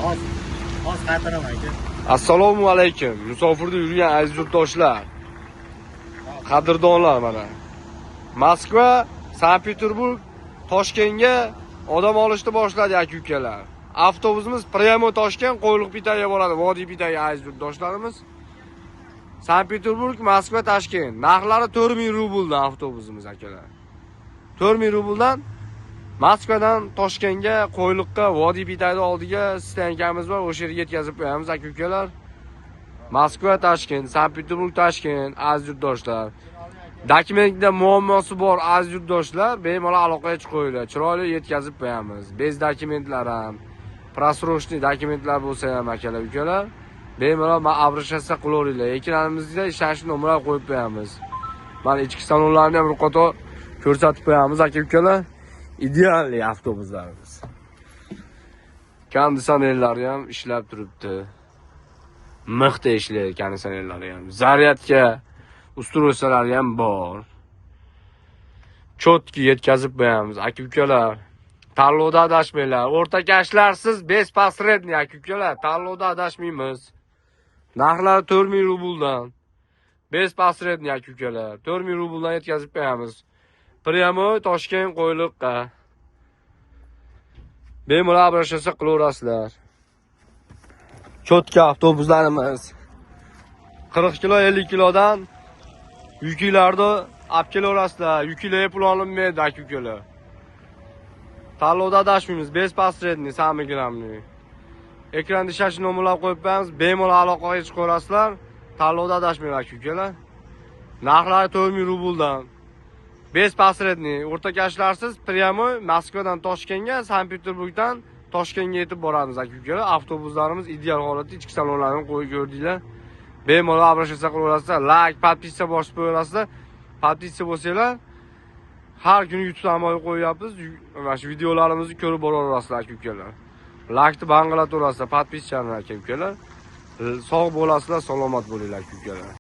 Hozir qaytaraman aka. Assalomu alaykum. Musofirda yurgan aziz yurtdoshlar. Qadrdonlar mana. Moskva, Sankt-Peterburg, Toshkentga odam olishni boshladi aka-ukalar. Avtobusimiz Primo Toshkent Qo'yliq Pitaga boradi, Vodiy Pitaga aziz yurtdoshlarimiz. Sankt-Peterburg, Moskva, Toshkent. Narxlari 4000 rubldan avtobusimiz akalar. 4000 rubldan Moskvadan Toshkentga, Qo'yliqqa, Vodiy Pitayni oldiga stankamiz bor, o'sha yerga yetkazib qo'yamiz aka-ukalar. Moskva, Toshkent, Sankt-Peterburg, Toshkent aziz yurtdoshlar. Dokumentda muammosi bor aziz yurtdoshlar, bemalol aloqaga chiqinglar. Chiroyli yetkazib qo'yamiz. Bez dokumentlar ham, prasrochniy dokumentlar bo'lsa ham akalar, ukalar, bemalol abrashasa qilaveringlar. Ekranimizda ishonch nomerlar qo'yib qo'yamiz. Mana ichki salonlarni ham ruqoto ko'rsatib qo'yamiz aka-ukalar. Idealli avtobuslarimiz. Konditsionerlari ham ishlab turibdi. Mixda ishlaydi konditsionerlari ham. Zaryadka ustroysalari ham bor. Chotki yetkazib qo'yamiz aka-ukalar. Tanlovda adashmanglar. O'rtakashlarsiz bez posredniy aka-ukalar. Tanlovda adashmaymiz. Narxlari 4000 rubldan. Bez posredniy aka-ukalar. 4000 rubldan yetkazib qo'yamiz. Primo Toshkent Qo'yliqqa. Bemalol abrashasa qilaverasizlar. Chotka avtobuslarimiz 40 kilo 50 kilodan yuklarni olib kelaverasizlar. Yuklarga pul olinmaydi aka-ukalar. Tanlovda adashmaymiz. Bez posredniy, sami gramniy. Ekranda ishonch nomerlar qo'yib qo'yamiz. Bemalol aloqaga chiqaverasizlar. Tanlovda adashmanglar aka-ukalar. Narxlari 4000 rubldan. Bez posredniy, o'rtakashlarsiz Primo Moskvadan Toshkentga, Sankt-Peterburgdan Toshkentga yetib boramiz aka-ukalar. Avtobuslarimiz ideal holatda, ichki salonlarini qo'yib ko'rdinglar. Bemalol abrashasa qilaverasizlar. Like, podpiska bosib qo'yasizlar. Podpiska bo'lsanglar, har kuni YouTube amalga qo'yapmiz. Mana shu videolarimizni ko'rib boraverasizlar aka-ukalar. Like'ni bangilataverasizlar, podpiskani aka-ukalar. Sog' bo'lasizlar, salomat bo'linglar aka-ukalar.